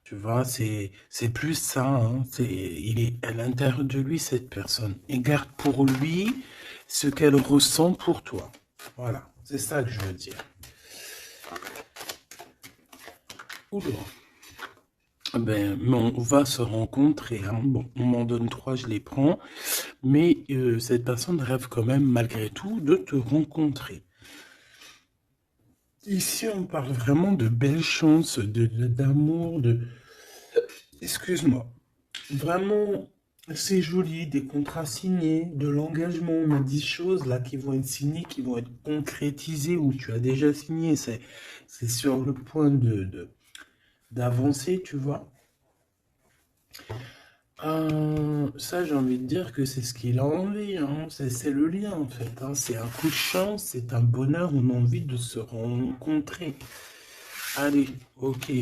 Tu vois, c'est plus ça, hein. Il est à l'intérieur de lui, cette personne. Il garde pour lui ce qu'elle ressent pour toi. Voilà, c'est ça que je veux dire. Oula. Mais on va se rencontrer, hein. Bon, on m'en donne trois, je les prends. Mais cette personne rêve quand même, malgré tout, de te rencontrer. Ici, on parle vraiment de belles chances, d'amour, de... Excuse-moi. Vraiment, c'est joli, des contrats signés, de l'engagement. On a 10 choses là qui vont être signées, qui vont être concrétisées ou tu as déjà signé. C'est sur le point d'avancer, tu vois. Ça, j'ai envie de dire que c'est ce qu'il a envie, hein. C'est le lien en fait, hein. C'est un coup de chance, c'est un bonheur, on a envie de se rencontrer. Allez, ok.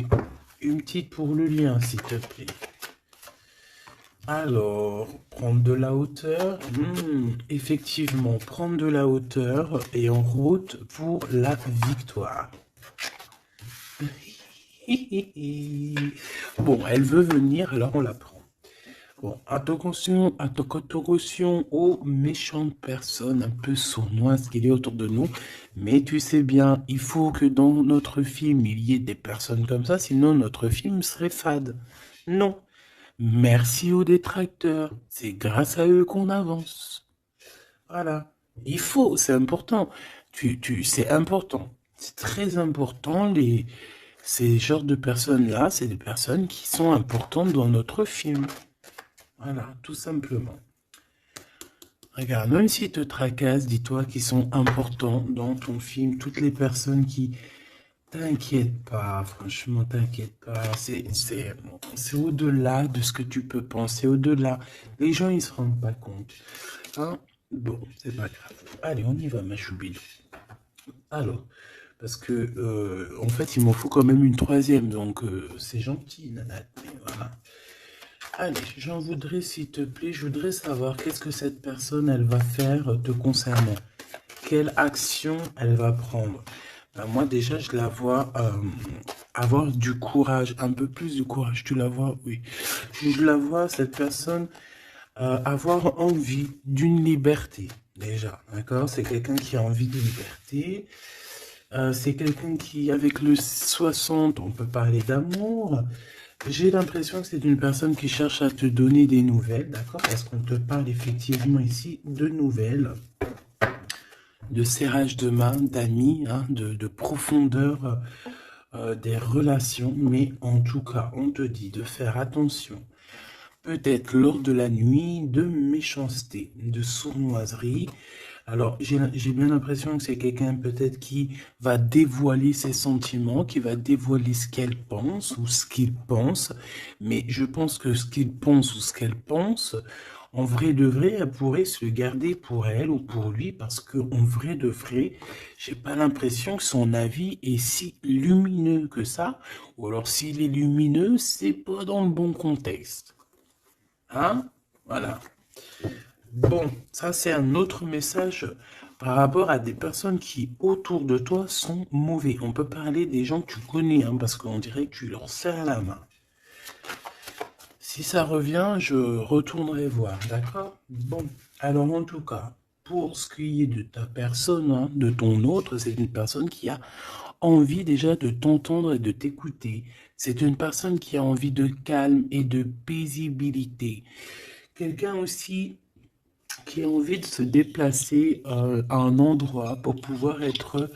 Une petite pour le lien, s'il te plaît. Alors, prendre de la hauteur. Effectivement, prendre de la hauteur et en route pour la victoire. Bon, elle veut venir, alors on la prend. Bon, attention aux méchantes personnes un peu sournoises qu'il y a autour de nous. Mais tu sais bien, il faut que dans notre film, il y ait des personnes comme ça, sinon notre film serait fade. Non. Merci aux détracteurs. C'est grâce à eux qu'on avance. Voilà. Il faut, c'est important. C'est important. C'est très important. Ces genres de personnes-là, c'est des personnes qui sont importantes dans notre film. Voilà, tout simplement. Regarde, même s'ils te tracassent, dis-toi qu'ils sont importants dans ton film. Toutes les personnes qui... T'inquiète pas, franchement, t'inquiète pas. C'est au-delà de ce que tu peux penser, au-delà. Les gens, ils se rendent pas compte. Hein? Bon, c'est pas grave. Allez, on y va, ma choubidou. Alors, parce que, en fait, il m'en faut quand même une troisième, donc c'est gentil, Nanette, mais voilà. Allez, j'en voudrais, s'il te plaît, je voudrais savoir qu'est-ce que cette personne, elle va faire te concernant. Quelle action elle va prendre? Ben, moi, déjà, je la vois avoir du courage, un peu plus de courage. Tu la vois, oui. Je la vois, cette personne, avoir envie d'une liberté, déjà. D'accord? C'est quelqu'un qui a envie de liberté. C'est quelqu'un qui, avec le 60, on peut parler d'amour. J'ai l'impression que c'est une personne qui cherche à te donner des nouvelles, d'accord? Parce qu'on te parle effectivement ici de nouvelles, de serrage de main, d'amis, hein, de profondeur des relations. Mais en tout cas, on te dit de faire attention. Peut-être lors de la nuit, de méchanceté, de sournoiserie. Alors, j'ai bien l'impression que c'est quelqu'un peut-être qui va dévoiler ses sentiments, qui va dévoiler ce qu'elle pense ou ce qu'il pense. Mais je pense que ce qu'il pense ou ce qu'elle pense, en vrai de vrai, elle pourrait se le garder pour elle ou pour lui parce qu'en vrai de vrai, j'ai pas l'impression que son avis est si lumineux que ça. Ou alors s'il est lumineux, c'est pas dans le bon contexte. Hein? Voilà. Bon, ça c'est un autre message par rapport à des personnes qui autour de toi sont mauvais. On peut parler des gens que tu connais, hein, parce qu'on dirait que tu leur serres la main. Si ça revient, je retournerai voir, d'accord? Bon, alors en tout cas, pour ce qui est de ta personne, hein, de ton autre, c'est une personne qui a envie déjà de t'entendre et de t'écouter. C'est une personne qui a envie de calme et de paisibilité. Quelqu'un aussi qui a envie de se déplacer à un endroit pour pouvoir être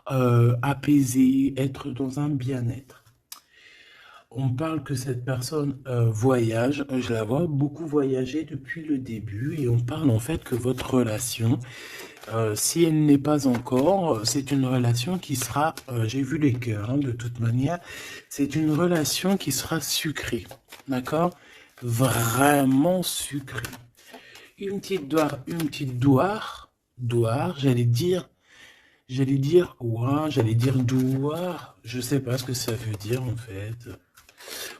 apaisé, être dans un bien-être. On parle que cette personne voyage, je la vois beaucoup voyager depuis le début et on parle en fait que votre relation, si elle n'est pas encore, c'est une relation qui sera, j'ai vu les cœurs, hein, de toute manière, c'est une relation qui sera sucrée, d'accord? Vraiment sucrée. Une petite douar, j'allais dire douar, je sais pas ce que ça veut dire en fait.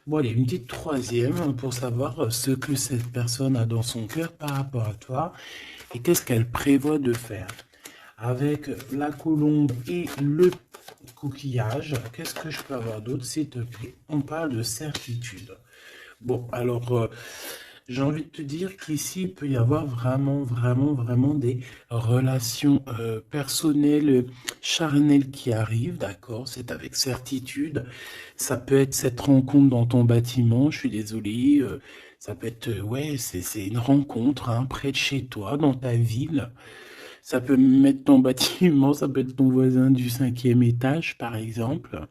Bon, allez, une petite troisième pour savoir ce que cette personne a dans son cœur par rapport à toi et qu'est-ce qu'elle prévoit de faire. Avec la colombe et le coquillage. Qu'est-ce que je peux avoir d'autre, s'il te plaît? On parle de certitude. Bon, alors, j'ai envie de te dire qu'ici, il peut y avoir vraiment, vraiment, vraiment des relations personnelles, charnelles qui arrivent, d'accord? C'est avec certitude. Ça peut être cette rencontre dans ton bâtiment, je suis désolé. Ça peut être, ouais, c'est une rencontre hein, près de chez toi, dans ta ville. Ça peut même être ton bâtiment, ça peut être ton voisin du 5e étage, par exemple.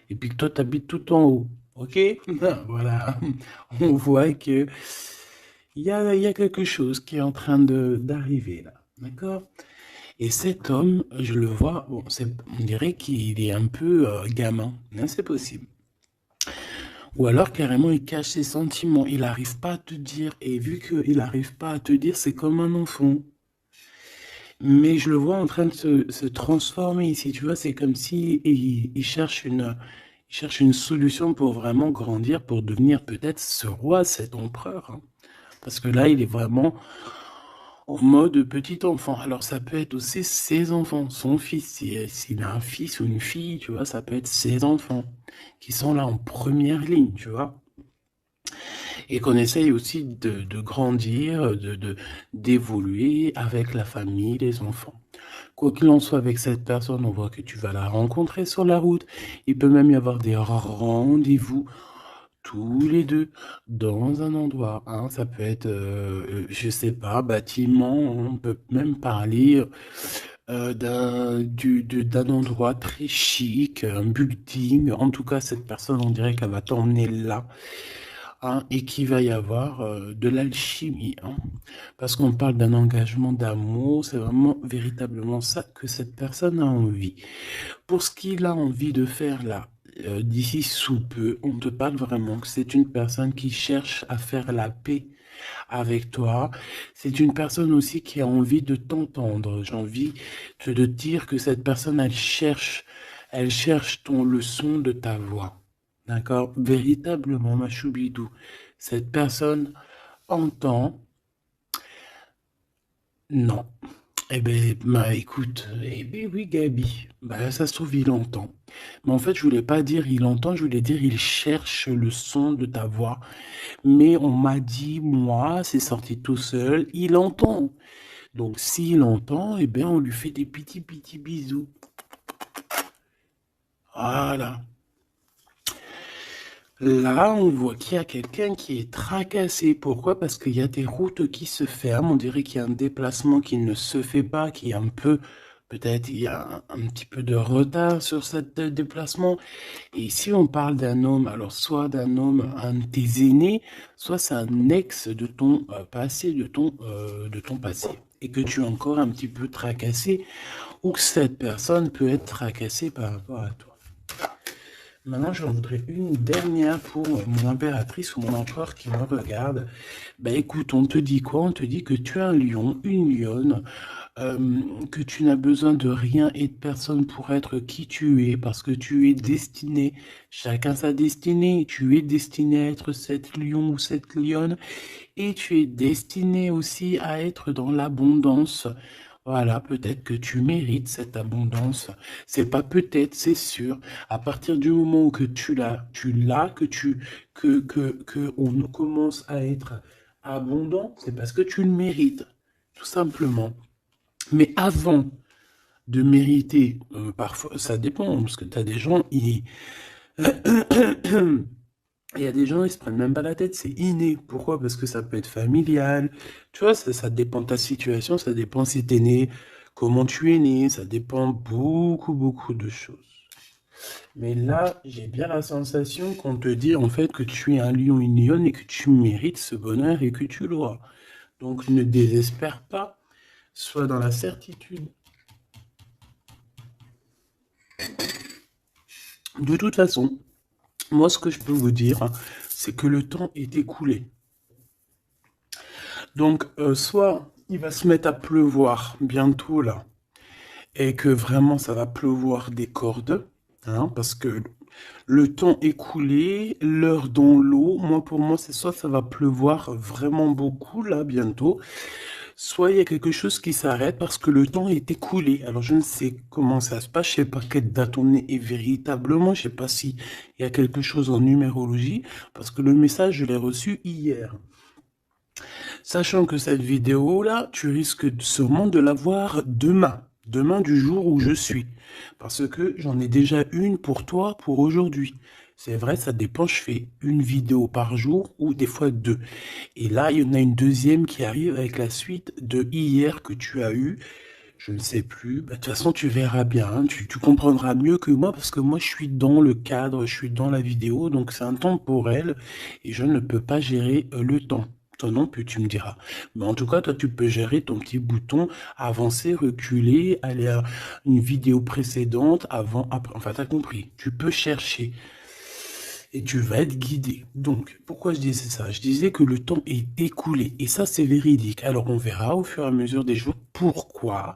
Et puis que toi, tu habites tout en haut. Ok? Voilà. On voit que il y a quelque chose qui est en train d'arriver là. D'accord? Et cet homme, je le vois, bon, on dirait qu'il est un peu gamin. Hein, c'est possible. Ou alors carrément il cache ses sentiments. Il n'arrive pas à te dire. Et vu qu'il n'arrive pas à te dire, c'est comme un enfant. Mais je le vois en train de se transformer ici. Tu vois, c'est comme si il cherche une solution pour vraiment grandir, pour devenir peut-être ce roi, cet empereur. Hein. Parce que là, il est vraiment en mode petit enfant. Alors, ça peut être aussi ses enfants, son fils. S'il a un fils ou une fille, tu vois, ça peut être ses enfants qui sont là en première ligne, tu vois. Et qu'on essaye aussi de grandir, d'évoluer avec la famille, les enfants. Quoi qu'il en soit avec cette personne, on voit que tu vas la rencontrer sur la route. Il peut même y avoir des rendez-vous tous les deux dans un endroit. Hein. Ça peut être, je sais pas, bâtiment. On peut même parler d'un endroit très chic, un building. En tout cas, cette personne, on dirait qu'elle va t'emmener là. Hein, et qu'il va y avoir de l'alchimie. Hein. Parce qu'on parle d'un engagement d'amour, c'est vraiment véritablement ça que cette personne a envie. Pour ce qu'il a envie de faire là, d'ici sous peu, on te parle vraiment que c'est une personne qui cherche à faire la paix avec toi. C'est une personne aussi qui a envie de t'entendre. J'ai envie de te dire que cette personne, elle cherche le son de ta voix. D'accord? Véritablement, ma choubidou, cette personne entend. Non. Eh ben, bah, écoute, eh ben oui, Gabi, bah, ça se trouve, il entend. Mais en fait, je voulais pas dire il entend, je voulais dire il cherche le son de ta voix. Mais on m'a dit, moi, c'est sorti tout seul, il entend. Donc, s'il entend, eh bien, on lui fait des petits bisous. Voilà. Là, on voit qu'il y a quelqu'un qui est tracassé. Pourquoi? Parce qu'il y a des routes qui se ferment. On dirait qu'il y a un déplacement qui ne se fait pas, qui est un peu, peut-être, il y a un petit peu de retard sur ce déplacement. Et ici, on parle d'un homme, alors soit d'un homme, un de tes aînés, soit c'est un ex de ton passé, de ton passé. Et que tu es encore un petit peu tracassé, ou que cette personne peut être tracassée par rapport à toi. Maintenant, j'en voudrais une dernière pour mon impératrice ou mon empereur qui me regarde. Ben écoute, on te dit quoi? On te dit que tu es un lion, une lionne, que tu n'as besoin de rien et de personne pour être qui tu es, parce que tu es destiné, chacun sa destinée, tu es destiné à être cette lion ou cette lionne, et tu es destiné aussi à être dans l'abondance. Voilà, peut-être que tu mérites cette abondance. C'est pas peut-être, c'est sûr. À partir du moment où que tu l'as, que on commence à être abondant, c'est parce que tu le mérites, tout simplement. Mais avant de mériter, parfois, ça dépend, parce que tu as des gens, il y a des gens, ils se prennent même pas la tête, c'est inné. Pourquoi? Parce que ça peut être familial. Tu vois, ça dépend de ta situation, ça dépend si t'es né, comment tu es né, ça dépend beaucoup de choses. Mais là, j'ai bien la sensation qu'on te dit en fait que tu es un lion, une lionne et que tu mérites ce bonheur et que tu l'auras. Donc ne désespère pas, sois dans la certitude. De toute façon, moi ce que je peux vous dire, hein, c'est que le temps est écoulé. Donc, soit il va se mettre à pleuvoir bientôt là, et que vraiment ça va pleuvoir des cordes, hein, parce que le temps écoulé, l'heure dans l'eau, moi pour moi c'est soit ça va pleuvoir vraiment beaucoup là bientôt, soit il y a quelque chose qui s'arrête parce que le temps est écoulé. Alors je ne sais comment ça se passe, je sais pas quelle date on est et véritablement, je sais pas si il y a quelque chose en numérologie, parce que le message, je l'ai reçu hier. Sachant que cette vidéo-là, tu risques sûrement de la voir demain. Demain du jour où je suis. Parce que j'en ai déjà une pour toi pour aujourd'hui. C'est vrai, ça dépend, je fais une vidéo par jour ou des fois deux. Et là, il y en a une deuxième qui arrive avec la suite de hier que tu as eu. Je ne sais plus. Bah, de toute façon, tu verras bien. Hein. Tu comprendras mieux que moi parce que moi, je suis dans le cadre, je suis dans la vidéo. Donc, c'est intemporel et je ne peux pas gérer le temps. Toi non plus, tu me diras. Mais en tout cas, toi, tu peux gérer ton petit bouton avancer, reculer, aller à une vidéo précédente, avant, après. Enfin, t'as compris. Tu peux chercher et tu vas être guidé. Donc, pourquoi je disais ça? Je disais que le temps est écoulé et ça, c'est véridique. Alors, on verra au fur et à mesure des jours pourquoi.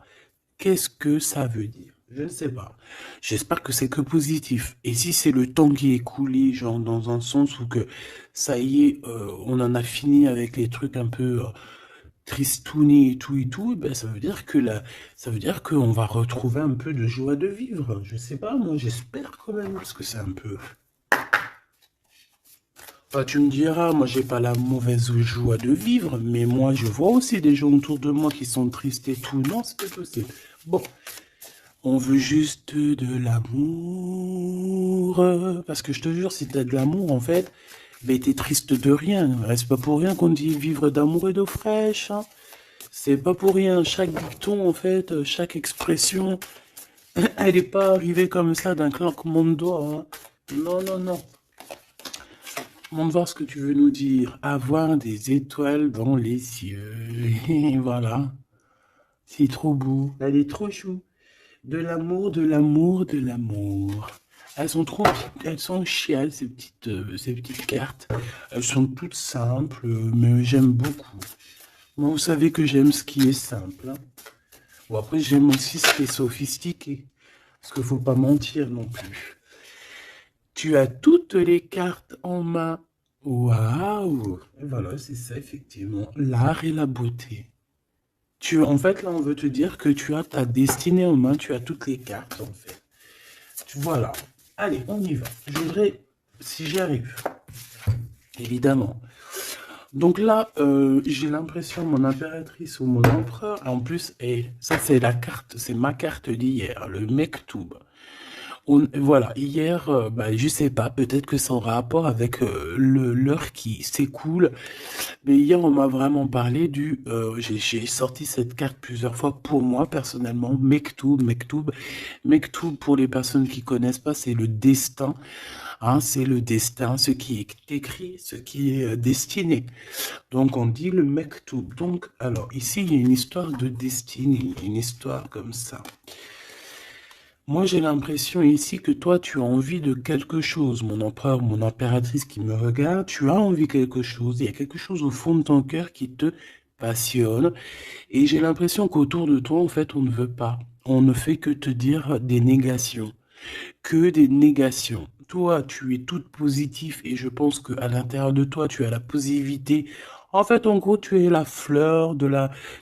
Qu'est-ce que ça veut dire? Je ne sais pas. J'espère que c'est que positif. Et si c'est le temps qui est écoulé, genre dans un sens où que ça y est, on en a fini avec les trucs un peu tristounés et tout, eh ben ça veut dire que ça veut dire qu'on va retrouver un peu de joie de vivre. Je sais pas, moi j'espère quand même, parce que c'est un peu. Bah, tu me diras, moi j'ai pas la mauvaise joie de vivre, mais moi je vois aussi des gens autour de moi qui sont tristes et tout. Non, c'est pas possible. Bon. On veut juste de l'amour. Parce que je te jure, si t'as de l'amour, en fait, ben t'es triste de rien. C'est pas pour rien qu'on dit vivre d'amour et d'eau fraîche. Hein. C'est pas pour rien. Chaque dicton, en fait, chaque expression, elle est pas arrivée comme ça d'un claquement de doigts. Hein. Non, non, non. On va voir ce que tu veux nous dire. Avoir des étoiles dans les cieux. Voilà. C'est trop beau. Elle est trop chou. De l'amour, de l'amour, de l'amour. Elles sont trop, elles sont chiales ces petites cartes. Elles sont toutes simples, mais j'aime beaucoup. Moi, vous savez que j'aime ce qui est simple. Hein. Bon, après, j'aime aussi ce qui est sophistiqué. Parce qu'il faut pas mentir non plus. Tu as toutes les cartes en main. Waouh! Et voilà, c'est ça, effectivement. L'art et la beauté. En fait, là, on veut te dire que tu as ta destinée en main, tu as toutes les cartes, en fait. Voilà. Allez, on y va. Je voudrais, si j'y arrive, évidemment. Donc là, j'ai l'impression, mon impératrice ou mon empereur, en plus, et ça c'est la carte, c'est ma carte d'hier, le Mektoub. Voilà, hier, bah, je sais pas, peut-être que c'est en rapport avec l'heure qui s'écoule, mais hier on m'a vraiment parlé j'ai sorti cette carte plusieurs fois pour moi personnellement, Mektoub, Mektoub. Mektoub pour les personnes qui connaissent pas, c'est le destin, hein, c'est le destin, ce qui est écrit, ce qui est destiné. Donc on dit le Mektoub. Donc alors ici il y a une histoire de destinée, une histoire comme ça. Moi, j'ai l'impression ici que toi, tu as envie de quelque chose, mon empereur, mon impératrice qui me regarde, tu as envie de quelque chose, il y a quelque chose au fond de ton cœur qui te passionne, et j'ai l'impression qu'autour de toi, en fait, on ne veut pas. On ne fait que te dire des négations, que des négations. Toi, tu es toute positive, et je pense qu'à l'intérieur de toi, tu as la positivité. En fait, en gros, tu es la fleur de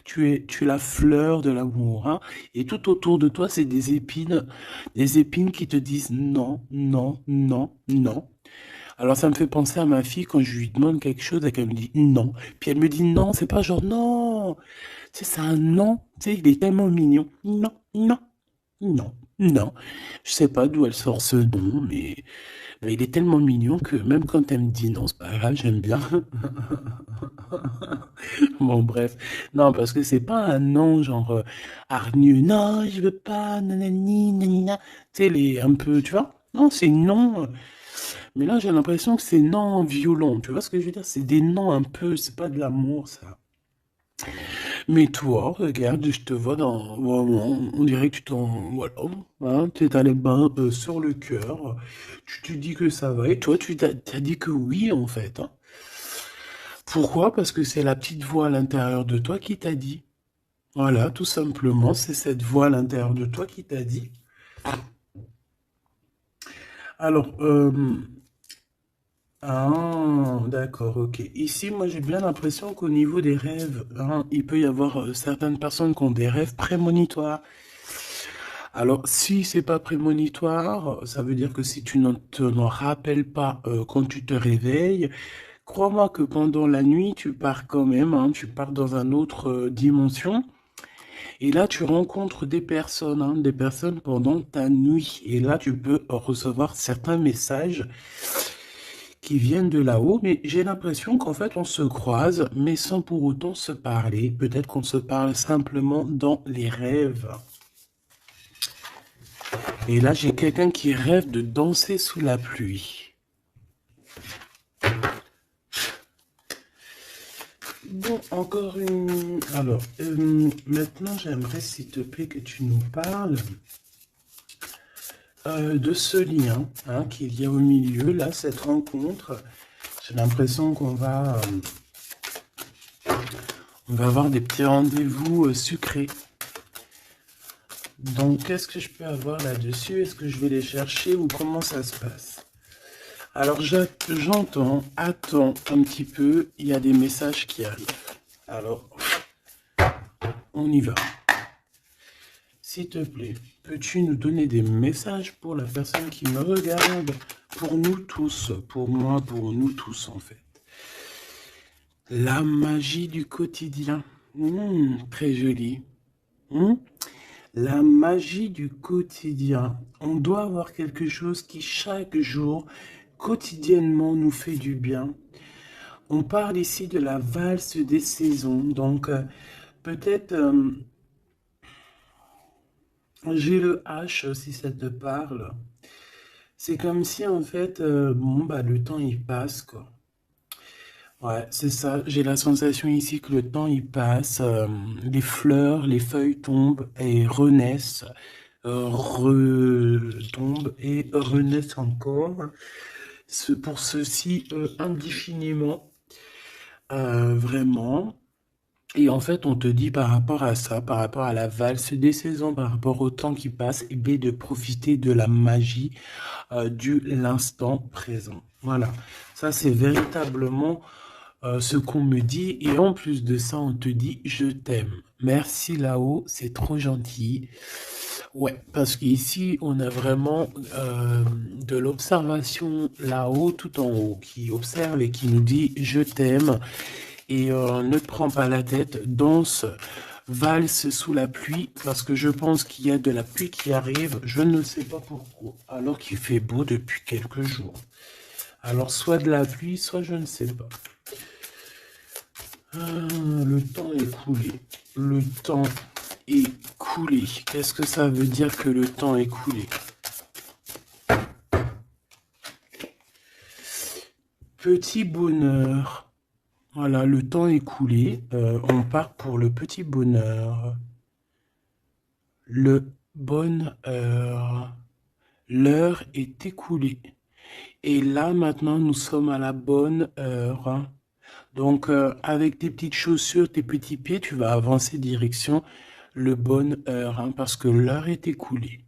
tu es la fleur de l'amour, hein. Et tout autour de toi, c'est des épines qui te disent non, non, non, non. Alors, ça me fait penser à ma fille quand je lui demande quelque chose et qu'elle me dit non. Puis elle me dit non, c'est pas genre non. Tu sais, c'est un non. Tu sais, il est tellement mignon. Non, non, non, non. Je sais pas d'où elle sort ce nom, mais il est tellement mignon que même quand elle me dit non, c'est pas grave, j'aime bien. Bon, bref. Non, parce que c'est pas un non genre hargneux. Non, je veux pas, nanani, nanina. Tu sais, les un peu, tu vois? Non, c'est non. Mais là, j'ai l'impression que c'est non violent. Tu vois ce que je veux dire? C'est des noms un peu, c'est pas de l'amour, ça. Mais toi, regarde, je te vois dans. On dirait que tu t'en. Voilà. Hein, tu es les mains sur le cœur. Tu te dis que ça va. Et toi, t'as dit que oui, en fait. Hein. Pourquoi? Parce que c'est la petite voix à l'intérieur de toi qui t'a dit. Voilà, tout simplement, c'est cette voix à l'intérieur de toi qui t'a dit. Alors, Ah, d'accord, ok. Ici, moi, j'ai bien l'impression qu'au niveau des rêves, hein, il peut y avoir certaines personnes qui ont des rêves prémonitoires. Alors, si c'est pas prémonitoire, ça veut dire que si tu ne t'en rappelles pas quand tu te réveilles, crois-moi que pendant la nuit, tu pars quand même, hein, tu pars dans une autre dimension. Et là, tu rencontres des personnes pendant ta nuit. Et là, tu peux recevoir certains messages qui viennent de là-haut. Mais j'ai l'impression qu'en fait, on se croise, mais sans pour autant se parler. Peut-être qu'on se parle simplement dans les rêves. Et là, j'ai quelqu'un qui rêve de danser sous la pluie. Bon, encore une... Alors, maintenant, j'aimerais, s'il te plaît, que tu nous parles de ce lien hein, qu'il y a au milieu, là, cette rencontre. J'ai l'impression on va avoir des petits rendez-vous sucrés. Donc, qu'est-ce que je peux avoir là-dessus? Est-ce que je vais les chercher ou comment ça se passe? Alors, j'entends, attends un petit peu, il y a des messages qui arrivent. Alors, on y va. S'il te plaît, peux-tu nous donner des messages pour la personne qui me regarde? Pour nous tous, pour moi, pour nous tous en fait. La magie du quotidien. Très joli. La magie du quotidien. On doit avoir quelque chose qui chaque jour, quotidiennement, nous fait du bien. On parle ici de la valse des saisons. Donc, peut-être, j'ai le H si ça te parle. C'est comme si, en fait, bon, bah, le temps, il passe, quoi. Ouais, c'est ça. J'ai la sensation ici que le temps il passe, les fleurs, les feuilles tombent et renaissent, retombent et renaissent encore. Pour ceci indéfiniment, vraiment. Et en fait, on te dit par rapport à ça, par rapport à la valse des saisons, par rapport au temps qui passe, et bien de profiter de la magie du l'instant présent. Voilà, ça c'est véritablement ce qu'on me dit. Et en plus de ça, on te dit je t'aime. Merci là-haut, c'est trop gentil. Ouais, parce qu'ici, on a vraiment de l'observation là-haut, tout en haut, qui observe et qui nous dit je t'aime. Et ne te prends pas la tête, danse, valse sous la pluie, parce que je pense qu'il y a de la pluie qui arrive, je ne sais pas pourquoi, alors qu'il fait beau depuis quelques jours. Alors soit de la pluie, soit je ne sais pas. Le temps est coulé. Le temps est coulé. Qu'est-ce que ça veut dire que le temps est coulé? Petit bonheur. Voilà, le temps est coulé. On part pour le petit bonheur. Le bonheur. L'heure est écoulée. Et là, maintenant, nous sommes à la bonne heure. Donc, avec tes petites chaussures, tes petits pieds, tu vas avancer direction le bonne heure, hein, parce que l'heure est écoulée.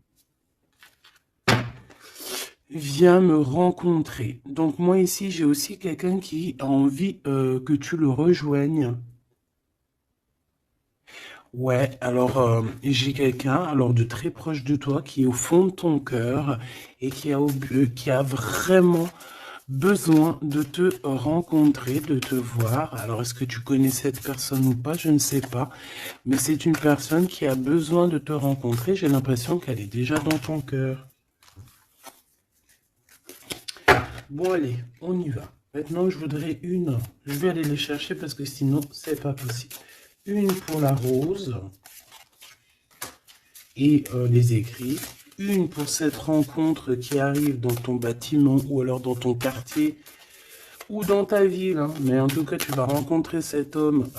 Viens me rencontrer. Donc, moi, ici, j'ai aussi quelqu'un qui a envie que tu le rejoignes. Ouais, alors j'ai quelqu'un alors de très proche de toi qui est au fond de ton cœur et qui a vraiment besoin de te rencontrer, de te voir. Alors est-ce que tu connais cette personne ou pas? Je ne sais pas. Mais c'est une personne qui a besoin de te rencontrer. J'ai l'impression qu'elle est déjà dans ton cœur. Bon allez, on y va. Maintenant je voudrais une. Je vais aller les chercher parce que sinon c'est pas possible. Une pour la rose et les écrits. Une pour cette rencontre qui arrive dans ton bâtiment ou alors dans ton quartier ou dans ta ville. Hein. Mais en tout cas, tu vas rencontrer cet homme.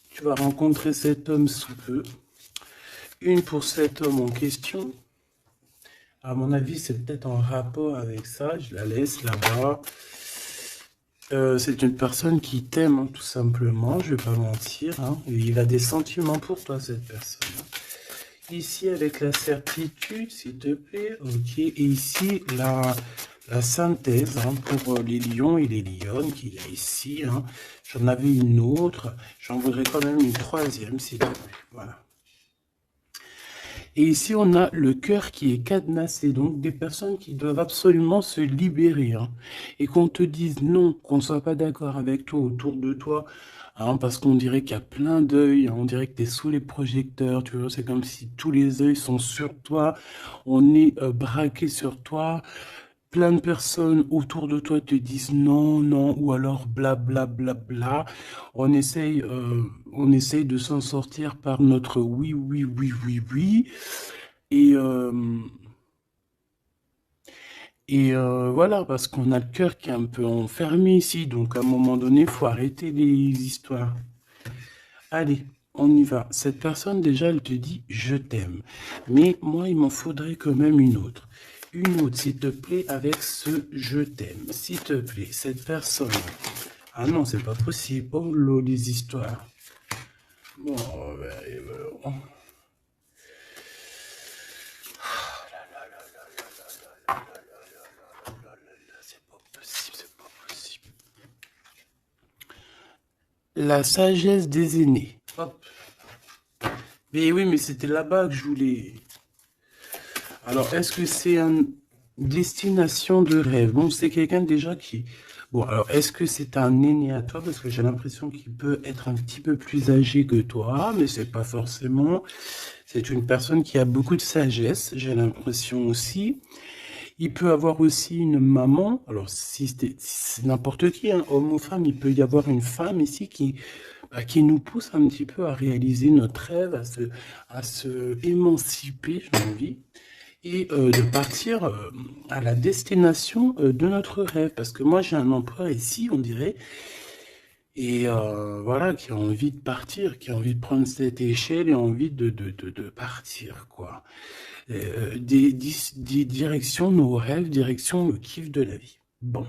Tu vas rencontrer cet homme sous peu. Une pour cet homme en question. À mon avis, c'est peut-être en rapport avec ça. Je la laisse là-bas. C'est une personne qui t'aime, hein, tout simplement. Je vais pas mentir. Hein. Il a des sentiments pour toi, cette personne. Ici, avec la certitude, s'il te plaît. Ok. Et ici, la synthèse hein, pour les lions et les lionnes qu'il y a ici. Hein. J'en avais une autre. J'en voudrais quand même une troisième, s'il te plaît. Voilà. Et ici, on a le cœur qui est cadenassé, donc des personnes qui doivent absolument se libérer. Hein, et qu'on te dise non, qu'on ne soit pas d'accord avec toi, autour de toi, hein, parce qu'on dirait qu'il y a plein d'œils, hein, on dirait que tu es sous les projecteurs, tu vois, c'est comme si tous les œils sont sur toi, on est braqué sur toi, plein de personnes autour de toi te disent non, non, ou alors bla bla bla bla. On essaye de s'en sortir par notre oui, oui, oui, oui, oui. Et, euh, voilà, parce qu'on a le cœur qui est un peu enfermé ici, donc à un moment donné, il faut arrêter les histoires. Allez, on y va. Cette personne, déjà, elle te dit je t'aime. Mais moi, il m'en faudrait quand même une autre. Une autre, s'il te plaît, avec ce je t'aime. S'il te plaît, cette personne. Ah non, c'est pas possible. Oh là, les histoires. Bon, ben, c'est pas possible, c'est pas possible. La sagesse des aînés. Hop. Mais oui, mais c'était là-bas que je voulais. Alors, est-ce que c'est une destination de rêve? Bon, c'est quelqu'un déjà qui... Bon, alors, est-ce que c'est un aîné à toi? Parce que j'ai l'impression qu'il peut être un petit peu plus âgé que toi, mais c'est pas forcément. C'est une personne qui a beaucoup de sagesse, j'ai l'impression aussi. Il peut avoir aussi une maman. Alors, si c'est n'importe qui, hein, homme ou femme, il peut y avoir une femme ici qui nous pousse un petit peu à réaliser notre rêve, à se émanciper, j'ai envie, et de partir à la destination de notre rêve. Parce que moi, j'ai un emploi ici, on dirait, et voilà, qui a envie de partir, qui a envie de prendre cette échelle et envie de partir, quoi. Des directions, nos rêves, direction le kiff de la vie. Bon,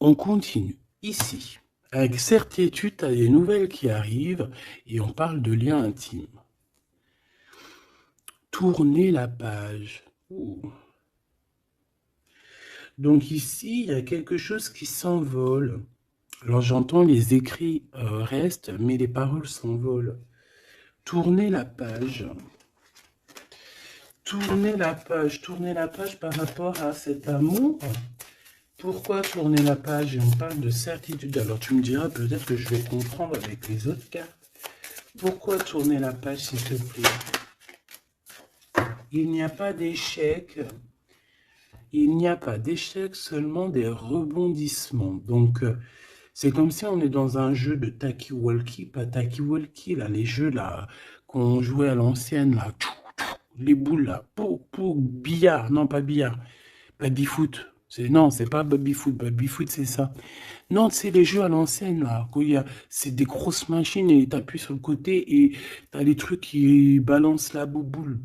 on continue. Ici, avec certitude, tu as des nouvelles qui arrivent et on parle de liens intimes. Tourner la page. Ouh. Donc ici, il y a quelque chose qui s'envole. Alors j'entends les écrits restent, mais les paroles s'envolent. Tourner la page. Tourner la page par rapport à cet amour. Pourquoi tourner la page? Et on parle de certitude. Alors tu me diras peut-être que je vais comprendre avec les autres cartes. Pourquoi tourner la page, s'il te plaît? Il n'y a pas d'échec. Il n'y a pas d'échec, seulement des rebondissements. Donc, c'est comme si on est dans un jeu de Taki-Walkie, pas Taki-Walkie, là, les jeux là qu'on jouait à l'ancienne, là, les boules là, pour billard, non pas billard, baby-foot. Non, c'est pas baby-foot, baby-foot c'est ça. Non, c'est les jeux à l'ancienne là, c'est des grosses machines et t'appuies sur le côté et t'as les trucs qui balancent la bouboule.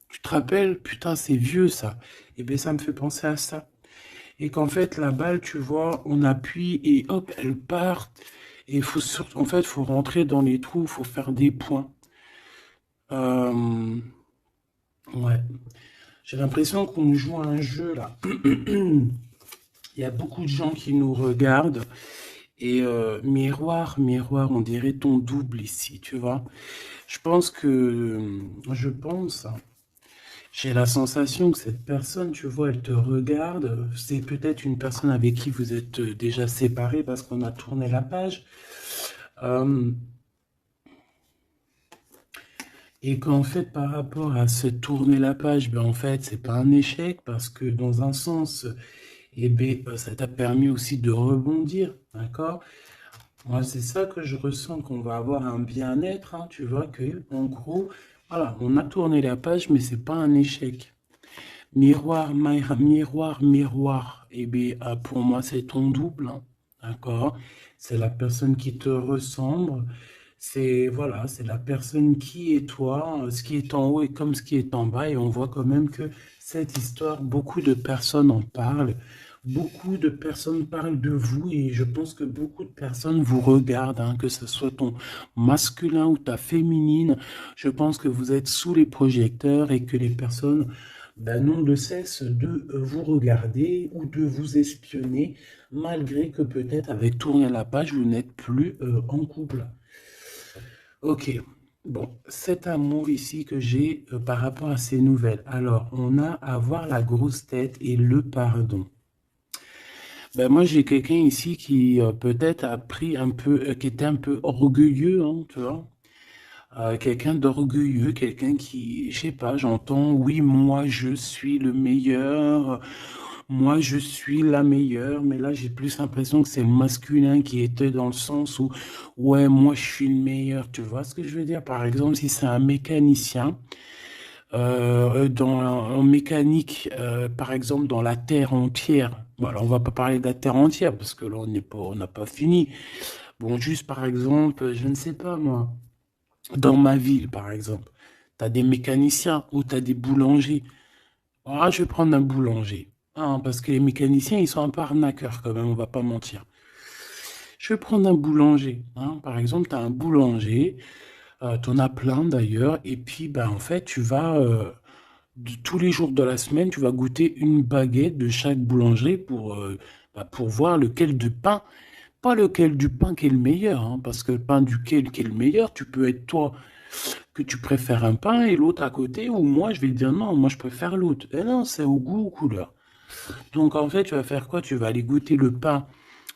Tu te rappelles? Putain, c'est vieux ça. Et bien ça me fait penser à ça. Et qu'en fait, la balle, tu vois, on appuie et hop, elle part. Et en fait, faut rentrer dans les trous, faut faire des points. Euh, ouais. J'ai l'impression qu'on joue à un jeu là. Il y a beaucoup de gens qui nous regardent. Et miroir, miroir, on dirait ton double ici, tu vois. Je pense, j'ai la sensation que cette personne, tu vois, elle te regarde. C'est peut-être une personne avec qui vous êtes déjà séparés parce qu'on a tourné la page. Euh, et qu'en fait, par rapport à se tourner la page, ben en fait, c'est pas un échec parce que dans un sens, eh ben, ça t'a permis aussi de rebondir, d'accord? Moi, c'est ça que je ressens, qu'on va avoir un bien-être, hein, tu vois, que en gros, voilà, on a tourné la page, mais c'est pas un échec. Miroir, miroir, miroir. Eh bien, pour moi, c'est ton double, hein, d'accord? C'est la personne qui te ressemble. C'est, voilà, c'est la personne qui est toi. Ce qui est en haut est comme ce qui est en bas. Et on voit quand même que cette histoire, beaucoup de personnes en parlent. Beaucoup de personnes parlent de vous et je pense que beaucoup de personnes vous regardent, hein, que ce soit ton masculin ou ta féminine. Je pense que vous êtes sous les projecteurs et que les personnes ben non de cesse de vous regarder ou de vous espionner, malgré que peut-être avec tourner la page, vous n'êtes plus en couple. Ok, bon, cet amour ici que j'ai par rapport à ces nouvelles. Alors, on a à voir la grosse tête et le pardon. Ben moi, j'ai quelqu'un ici qui peut-être a pris un peu, qui était un peu orgueilleux, hein, tu vois. Quelqu'un d'orgueilleux, quelqu'un qui, je sais pas, j'entends, oui, moi je suis le meilleur, moi je suis la meilleure, mais là j'ai plus l'impression que c'est le masculin qui était dans le sens où, ouais, moi je suis le meilleur, tu vois ce que je veux dire? Par exemple, si c'est un mécanicien, en mécanique, par exemple, dans la Terre entière, bon, alors on va pas parler de la Terre entière, parce que là on n'a pas fini. Bon, juste par exemple, je ne sais pas moi. Dans ma ville, par exemple, tu as des mécaniciens ou tu as des boulangers. Ah, je vais prendre un boulanger. Ah, parce que les mécaniciens, ils sont un peu arnaqueurs quand même, on va pas mentir. Je vais prendre un boulanger. Hein. Par exemple, tu as un boulanger, tu en as plein d'ailleurs, et puis ben, en fait, tu vas, tous les jours de la semaine, tu vas goûter une baguette de chaque boulangerie pour voir lequel de pain, pas lequel du pain qui est le meilleur, hein, parce que le pain duquel qui est le meilleur, tu peux être toi que tu préfères un pain et l'autre à côté, ou moi je vais te dire non, moi je préfère l'autre. Et non, c'est au goût, aux couleurs. Donc en fait, tu vas faire quoi? Tu vas aller goûter le pain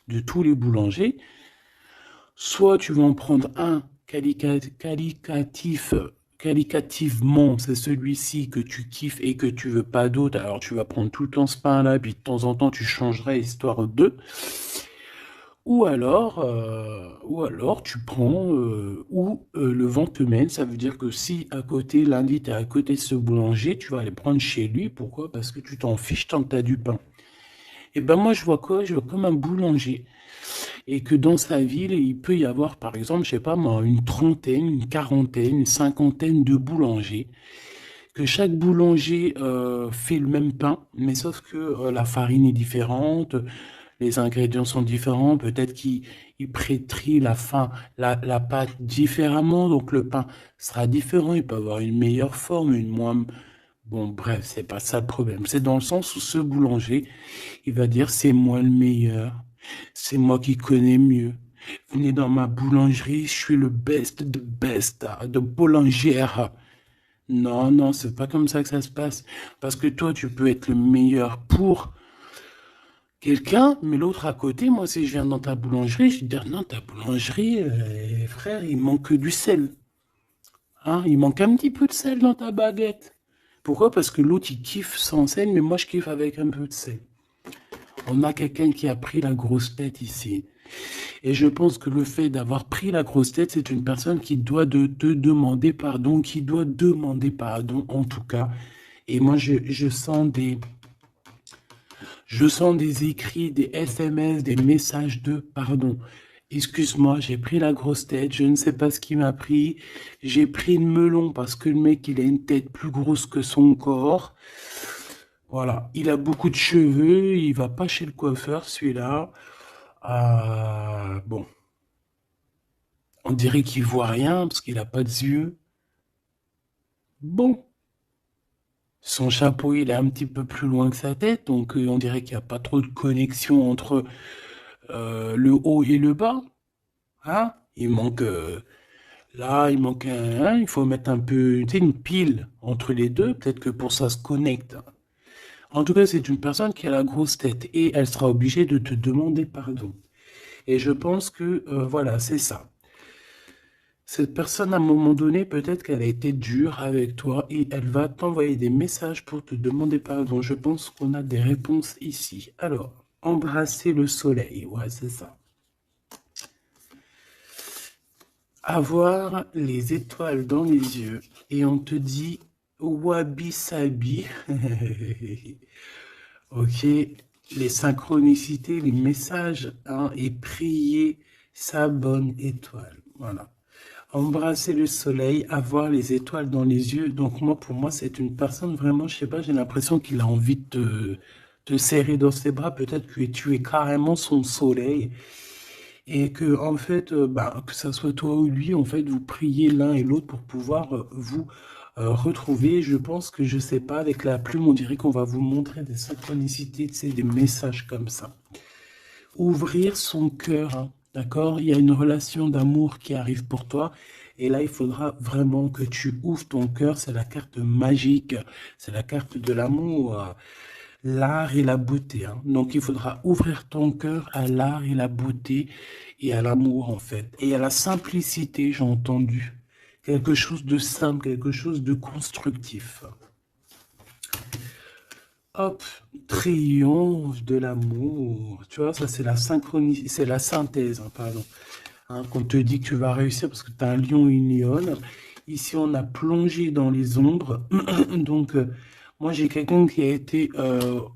de tous les boulangers. Soit tu vas en prendre un qualitativement, c'est celui-ci que tu kiffes et que tu veux pas d'autre. Alors tu vas prendre tout le temps ce pain-là, puis de temps en temps tu changerais histoire de. Ou alors tu prends où le vent te mène. Ça veut dire que si à côté, lundi, tu es à côté de ce boulanger, tu vas aller prendre chez lui. Pourquoi? Parce que tu t'en fiches tant que tu as du pain. Et ben moi, je vois quoi? Je vois comme un boulanger. Et que dans sa ville, il peut y avoir, par exemple, je sais pas moi, une trentaine, une quarantaine, une cinquantaine de boulangers. Que chaque boulanger fait le même pain, mais sauf que la farine est différente, les ingrédients sont différents, peut-être qu'il pétrit la pâte différemment, donc le pain sera différent, il peut avoir une meilleure forme, une moins... Bon, bref, c'est pas ça le problème. C'est dans le sens où ce boulanger, il va dire, c'est moi le meilleur, c'est moi qui connais mieux. Venez dans ma boulangerie, je suis le best de best, de boulangère. Non, non, c'est pas comme ça que ça se passe. Parce que toi, tu peux être le meilleur pour quelqu'un, mais l'autre à côté, moi, si je viens dans ta boulangerie, je vais te dire, non, ta boulangerie, frère, il manque du sel. Hein, il manque un petit peu de sel dans ta baguette. Pourquoi? Parce que l'autre, il kiffe sans sel, mais moi, je kiffe avec un peu de sel. On a quelqu'un qui a pris la grosse tête ici. Et je pense que le fait d'avoir pris la grosse tête, c'est une personne qui doit te demander pardon, qui doit demander pardon, en tout cas. Et moi, je sens des écrits, des SMS, des messages de pardon. Excuse-moi, j'ai pris la grosse tête, je ne sais pas ce qui m'a pris. J'ai pris le melon parce que le mec, il a une tête plus grosse que son corps. Voilà, il a beaucoup de cheveux, il va pas chez le coiffeur, celui-là. Bon, on dirait qu'il voit rien parce qu'il a pas de yeux. Bon, son chapeau, il est un petit peu plus loin que sa tête, donc on dirait qu'il n'y a pas trop de connexion entre le haut et le bas. Hein? Il manque là, il manque hein, il faut mettre un peu, tu sais, une pile entre les deux, peut-être que pour ça se connecte. En tout cas, c'est une personne qui a la grosse tête et elle sera obligée de te demander pardon. Et je pense que voilà, c'est ça. Cette personne, à un moment donné, peut-être qu'elle a été dure avec toi et elle va t'envoyer des messages pour te demander pardon. Je pense qu'on a des réponses ici. Alors, embrasser le soleil, ouais, c'est ça. Avoir les étoiles dans les yeux et on te dit wabi sabi. Ok, les synchronicités, les messages, hein, et prier sa bonne étoile. Voilà. Embrasser le soleil, avoir les étoiles dans les yeux. Donc moi, pour moi, c'est une personne vraiment, je sais pas, j'ai l'impression qu'il a envie de te serrer dans ses bras. Peut-être que tu es carrément son soleil. Et que, en fait, bah, que ça soit toi ou lui, en fait, vous priez l'un et l'autre pour pouvoir vous retrouver. Je pense que, je sais pas, avec la plume, on dirait qu'on va vous montrer des synchronicités, tu sais, des messages comme ça. Ouvrir son cœur, hein, d'accord? Il y a une relation d'amour qui arrive pour toi. Et là, il faudra vraiment que tu ouvres ton cœur. C'est la carte magique. C'est la carte de l'amour, l'art et la beauté, hein. Donc, il faudra ouvrir ton cœur à l'art et la beauté et à l'amour, en fait. Et à la simplicité, j'ai entendu. Quelque chose de simple, quelque chose de constructif. Hop, triomphe de l'amour. Tu vois, ça c'est la synchronie, c'est la synthèse, hein, pardon. Hein, qu'on te dit que tu vas réussir parce que tu as un lion et une lionne. Ici, on a plongé dans les ombres. Donc, moi, j'ai quelqu'un qui a été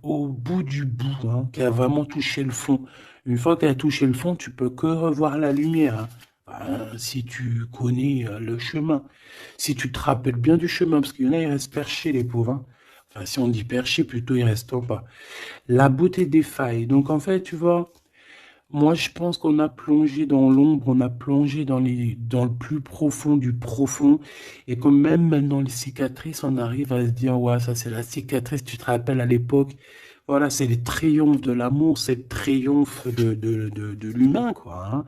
au bout du bout, hein, qui a vraiment touché le fond. Une fois qu'il a touché le fond, tu peux que revoir la lumière, hein. Si tu connais le chemin, si tu te rappelles bien du chemin, parce qu'il y en a, ils restent perchés, les pauvres, hein. Enfin, si on dit perchés, plutôt, ils restent en bas. La beauté des failles. Donc, en fait, tu vois, moi, je pense qu'on a plongé dans l'ombre, on a plongé dans le plus profond du profond, et que même maintenant, les cicatrices, on arrive à se dire, ouais, ça c'est la cicatrice, tu te rappelles à l'époque, voilà, c'est le triomphe de l'amour, c'est le triomphe de l'humain, quoi, hein.